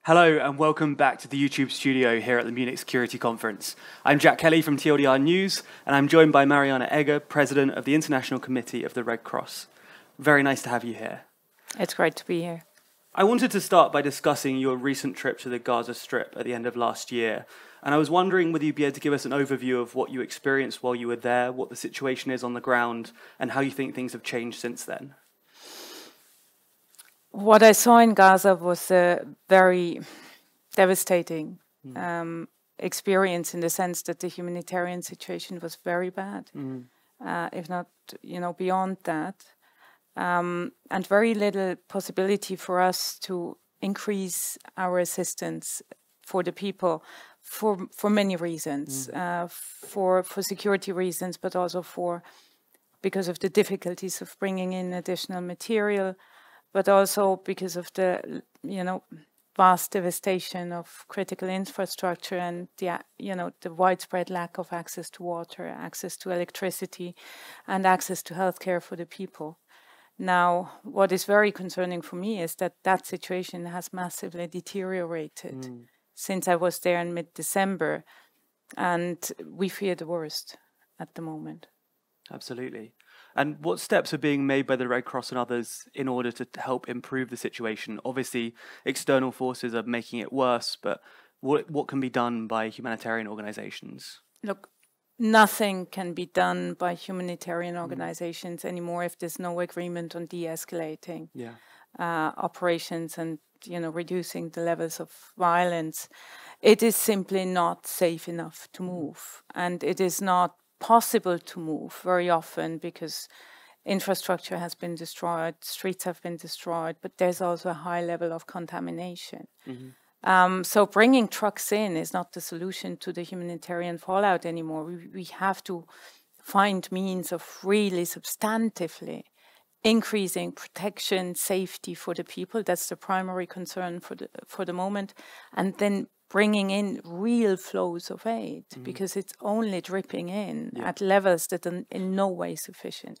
Hello and welcome back to the YouTube studio here at the Munich Security Conference. I'm Jack Kelly from TLDR News, and I'm joined by Mirjana Egger, President of the International Committee of the Red Cross. Very nice to have you here. It's great to be here. I wanted to start by discussing your recent trip to the Gaza Strip at the end of last year, and I was wondering whether you'd be able to give us an overview of what you experienced while you were there, what the situation is on the ground, and how you think things have changed since then. What I saw in Gaza was a very devastating experience, in the sense that the humanitarian situation was very bad, if not, beyond that, and very little possibility for us to increase our assistance for the people for many reasons, for security reasons, but also because of the difficulties of bringing in additional material, but also because of the, vast devastation of critical infrastructure and the widespread lack of access to water, access to electricity, and access to healthcare for the people. Now, what is very concerning for me is that situation has massively deteriorated since I was there in mid-December, and we fear the worst at the moment. Absolutely. And what steps are being made by the Red Cross and others in order to help improve the situation? Obviously, external forces are making it worse, but what can be done by humanitarian organizations? Look, nothing can be done by humanitarian organizations anymore if there's no agreement on de-escalating operations and, reducing the levels of violence. It is simply not safe enough to move, and it is not possible to move very often because infrastructure has been destroyed, streets have been destroyed, but there's also a high level of contamination. So bringing trucks in is not the solution to the humanitarian fallout anymore. We have to find means of really substantively increasing protection, safety for the people. That's the primary concern for the moment. And then bringing in real flows of aid, because it's only dripping in at levels that are in no way sufficient.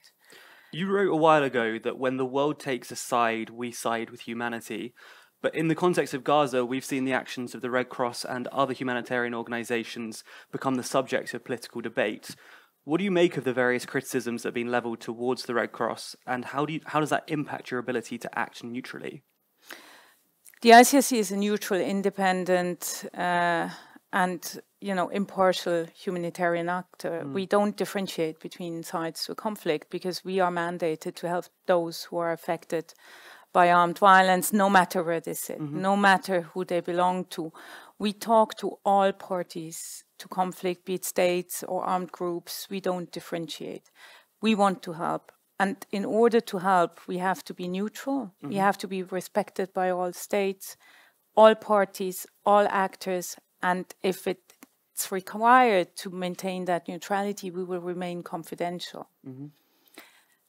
You wrote a while ago that when the world takes a side, we side with humanity. But in the context of Gaza, we've seen the actions of the Red Cross and other humanitarian organizations become the subject of political debate. What do you make of the various criticisms that have been leveled towards the Red Cross, and how does that impact your ability to act neutrally? The ICRC is a neutral, independent, and impartial humanitarian actor. We don't differentiate between sides to a conflict because we are mandated to help those who are affected by armed violence, no matter where they sit, no matter who they belong to. We talk to all parties to conflict, be it states or armed groups. We don't differentiate. We want to help. And in order to help, we have to be neutral. We have to be respected by all states, all parties, all actors. And if it's required to maintain that neutrality, we will remain confidential.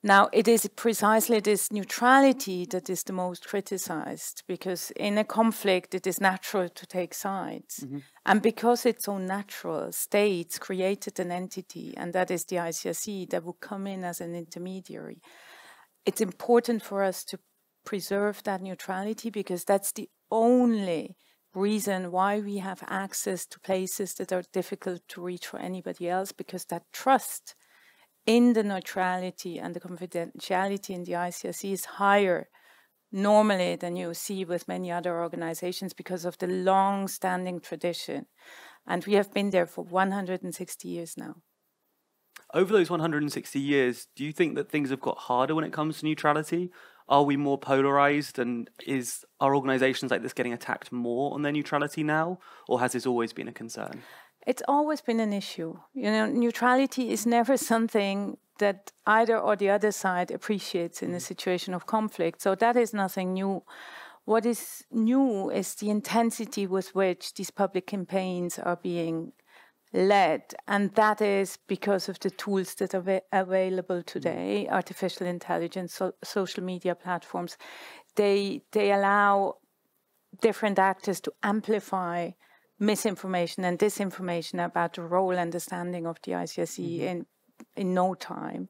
Now, it is precisely this neutrality that is the most criticized, because in a conflict, it is natural to take sides. And because it's so natural, states created an entity, and that is the ICRC, that will come in as an intermediary. It's important for us to preserve that neutrality, because that's the only reason why we have access to places that are difficult to reach for anybody else, because that trust in the neutrality and the confidentiality in the ICRC is higher normally than you see with many other organizations because of the long-standing tradition. And we have been there for 160 years now. Over those 160 years, do you think that things have got harder when it comes to neutrality? Are we more polarized, and are organizations like this getting attacked more on their neutrality now, or has this always been a concern? It's always been an issue. Neutrality is never something that either or the other side appreciates in a situation of conflict. So that is nothing new. What is new is the intensity with which these public campaigns are being led. And that is because of the tools that are available today, artificial intelligence, social media platforms. They allow different actors to amplify misinformation and disinformation about the role and the standing of the ICSC in no time,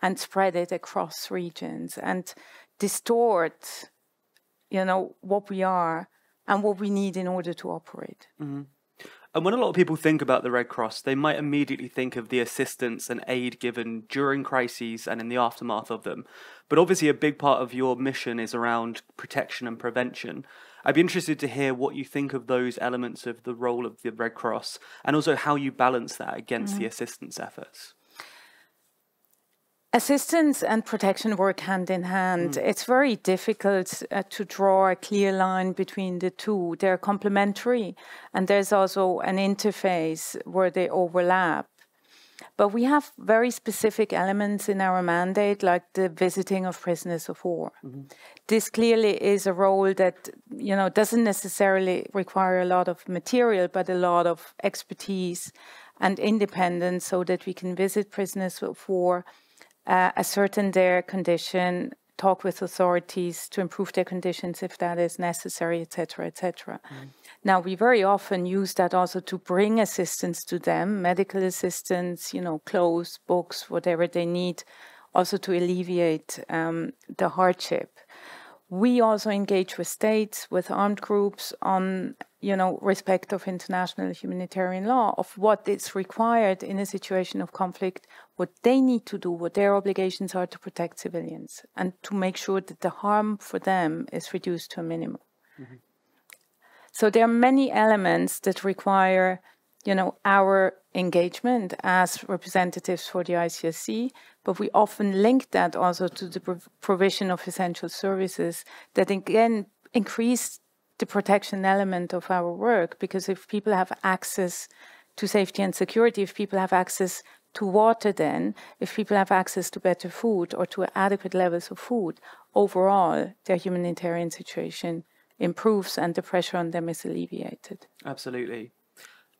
and spread it across regions and distort, what we are and what we need in order to operate. And when a lot of people think about the Red Cross, they might immediately think of the assistance and aid given during crises and in the aftermath of them. But obviously a big part of your mission is around protection and prevention. I'd be interested to hear what you think of those elements of the role of the Red Cross, and also how you balance that against the assistance efforts. Assistance and protection work hand in hand. It's very difficult to draw a clear line between the two. They're complementary, and there's also an interface where they overlap. But we have very specific elements in our mandate, like the visiting of prisoners of war. This clearly is a role that, doesn't necessarily require a lot of material, but a lot of expertise and independence, so that we can visit prisoners of war, ascertain their condition, talk with authorities to improve their conditions if that is necessary, etc., etc. Now, we very often use that also to bring assistance to them, medical assistance, clothes, books, whatever they need, also to alleviate the hardship. We also engage with states, with armed groups on, respect of international humanitarian law, of what is required in a situation of conflict, what they need to do, what their obligations are to protect civilians, and to make sure that the harm for them is reduced to a minimum. So there are many elements that require, our engagement as representatives for the ICSC, but we often link that also to the provision of essential services that again increase the protection element of our work, because if people have access to safety and security, if people have access to water, then if people have access to better food or to adequate levels of food, overall their humanitarian situation improves and the pressure on them is alleviated. Absolutely.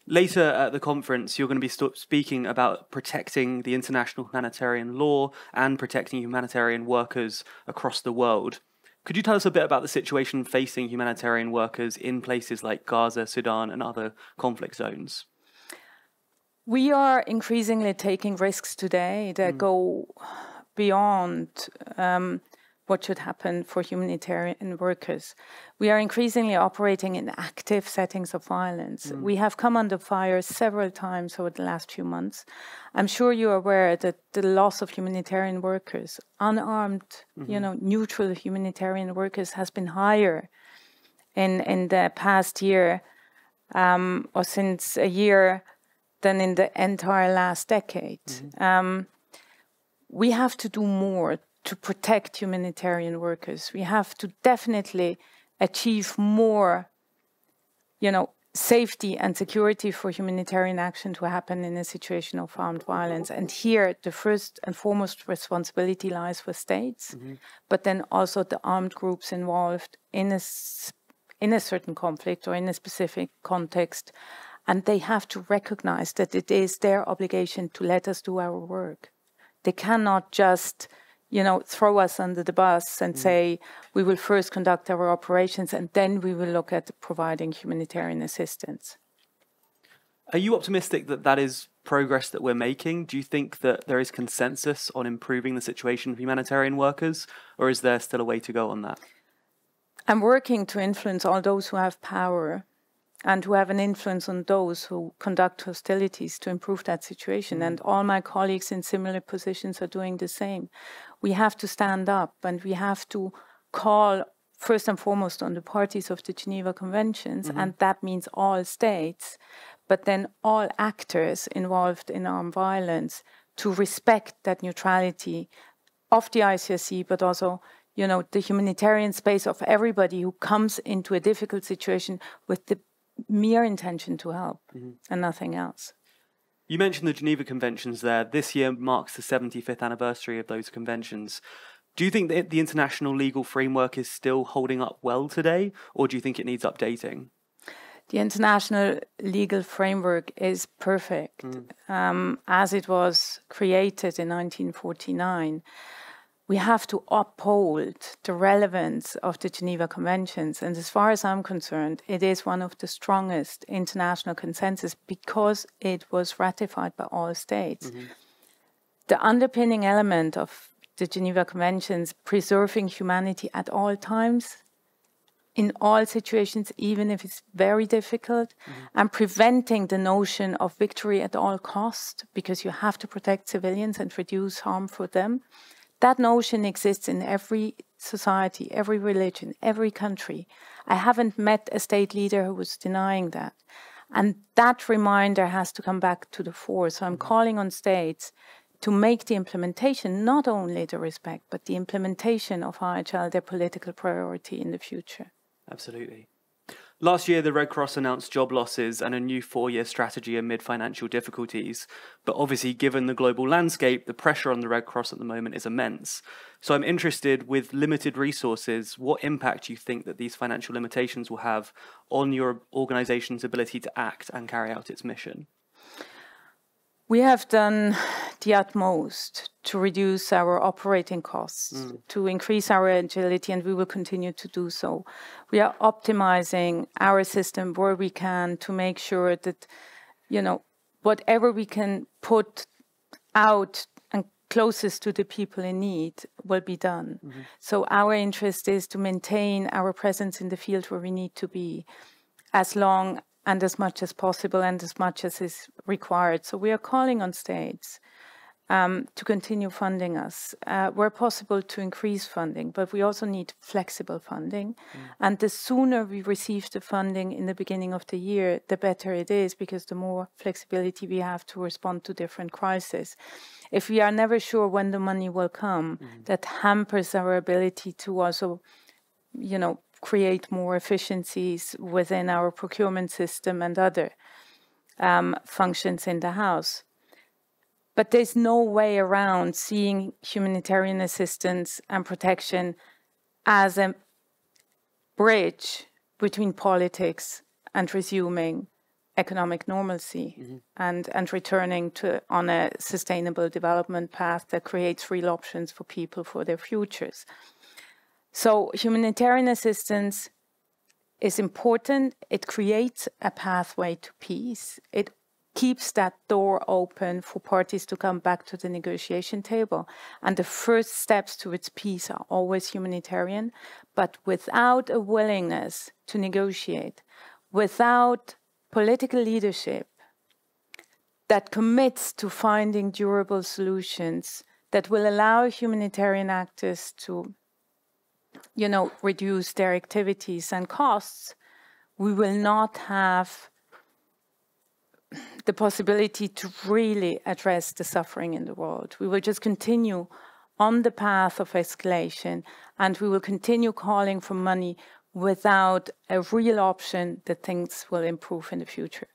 Later at the conference, you're going to be speaking about protecting the international humanitarian law and protecting humanitarian workers across the world. Could you tell us a bit about the situation facing humanitarian workers in places like Gaza, Sudan, and other conflict zones? We are increasingly taking risks today that go beyond what should happen for humanitarian workers. We are increasingly operating in active settings of violence. We have come under fire several times over the last few months. I'm sure you're aware that the loss of humanitarian workers, unarmed, neutral humanitarian workers, has been higher in the past year or since a year than in the entire last decade. We have to do more to protect humanitarian workers. We have to definitely achieve more, safety and security for humanitarian action to happen in a situation of armed violence. And here, the first and foremost responsibility lies with states, but then also the armed groups involved in a certain conflict or in a specific context. And they have to recognize that it is their obligation to let us do our work. They cannot just throw us under the bus and say, we will first conduct our operations and then we will look at providing humanitarian assistance. Are you optimistic that that is progress that we're making? Do you think that there is consensus on improving the situation of humanitarian workers, or is there still a way to go on that? I'm working to influence all those who have power and who have an influence on those who conduct hostilities to improve that situation. And all my colleagues in similar positions are doing the same. We have to stand up and we have to call first and foremost on the parties of the Geneva Conventions, and that means all states, but then all actors involved in armed violence to respect that neutrality of the ICSC, but also the humanitarian space of everybody who comes into a difficult situation with the mere intention to help and nothing else. You mentioned the Geneva Conventions there. This year marks the 75th anniversary of those conventions. Do you think that the international legal framework is still holding up well today, or do you think it needs updating? The international legal framework is perfect as it was created in 1949. we have to uphold the relevance of the Geneva Conventions. And as far as I'm concerned, it is one of the strongest international consensus because it was ratified by all states. The underpinning element of the Geneva Conventions, preserving humanity at all times, in all situations, even if it's very difficult, and preventing the notion of victory at all cost, because you have to protect civilians and reduce harm for them. That notion exists in every society, every religion, every country. I haven't met a state leader who was denying that. And that reminder has to come back to the fore. So I'm calling on states to make the implementation, not only the respect, but the implementation of IHL their political priority in the future. Absolutely. Last year, the Red Cross announced job losses and a new 4-year strategy amid financial difficulties. But obviously, given the global landscape, the pressure on the Red Cross at the moment is immense. So I'm interested, with limited resources, what impact do you think that these financial limitations will have on your organization's ability to act and carry out its mission? We have done the utmost to reduce our operating costs, to increase our agility, and we will continue to do so. We are optimizing our system where we can to make sure that, you know, whatever we can put out and closest to the people in need will be done. So our interest is to maintain our presence in the field where we need to be as long and as much as possible and as much as is required. So we are calling on states to continue funding us. Where possible, to increase funding, but we also need flexible funding. And the sooner we receive the funding in the beginning of the year, the better it is, because the more flexibility we have to respond to different crises. If we are never sure when the money will come, that hampers our ability to also, you know, create more efficiencies within our procurement system and other functions in the house. But there's no way around seeing humanitarian assistance and protection as a bridge between politics and resuming economic normalcy and returning to on a sustainable development path that creates real options for people for their futures. So humanitarian assistance is important. It creates a pathway to peace. It keeps that door open for parties to come back to the negotiation table. And the first steps towards peace are always humanitarian. But without a willingness to negotiate, without political leadership that commits to finding durable solutions that will allow humanitarian actors to, you know, reduce their activities and costs, we will not have the possibility to really address the suffering in the world. We will just continue on the path of escalation, and we will continue calling for money without a real option that things will improve in the future.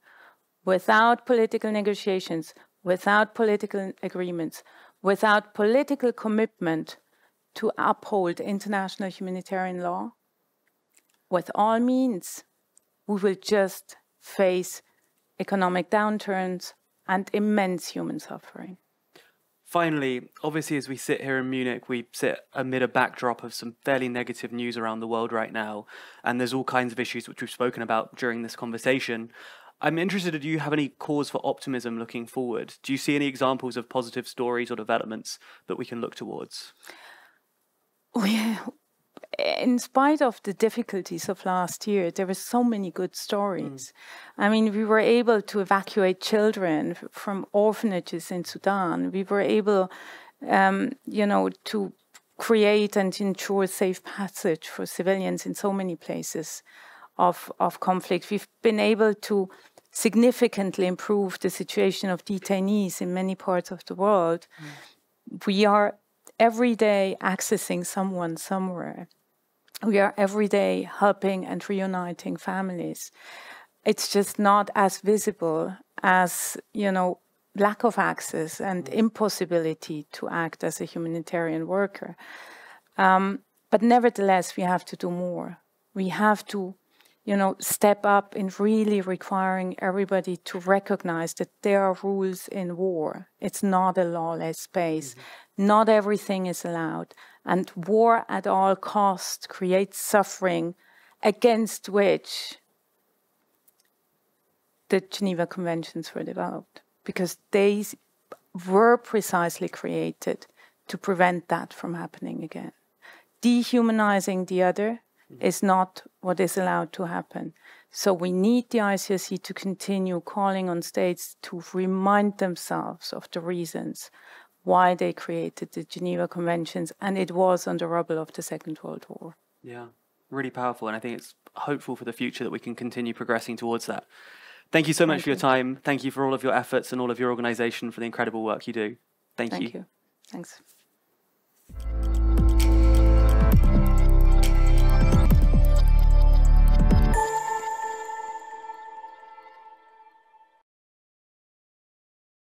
Without political negotiations, without political agreements, without political commitment to uphold international humanitarian law, with all means, we will just face economic downturns and immense human suffering. Finally, obviously, as we sit here in Munich, we sit amid a backdrop of some fairly negative news around the world right now, and there's all kinds of issues which we've spoken about during this conversation. I'm interested, do you have any cause for optimism looking forward? Do you see any examples of positive stories or developments that we can look towards? In spite of the difficulties of last year, there were so many good stories. I mean, we were able to evacuate children from orphanages in Sudan. We were able, you know, to create and ensure safe passage for civilians in so many places of conflict. We've been able to significantly improve the situation of detainees in many parts of the world. We are every day accessing someone somewhere. We are every day helping and reuniting families. It's just not as visible as, you know, lack of access and impossibility to act as a humanitarian worker. But nevertheless, we have to do more. We have to, you know, step up in really requiring everybody to recognize that there are rules in war. It's not a lawless space. Not everything is allowed. And war at all costs creates suffering against which the Geneva Conventions were developed, because they were precisely created to prevent that from happening again. Dehumanizing the other is not what is allowed to happen. So we need the ICRC to continue calling on states to remind themselves of the reasons why they created the Geneva Conventions, and it was on the rubble of the Second World War. Yeah, really powerful, and I think it's hopeful for the future that we can continue progressing towards that. Thank you so much for your time. Thank you for all of your efforts and all of your organization for the incredible work you do. Thank you. Thanks.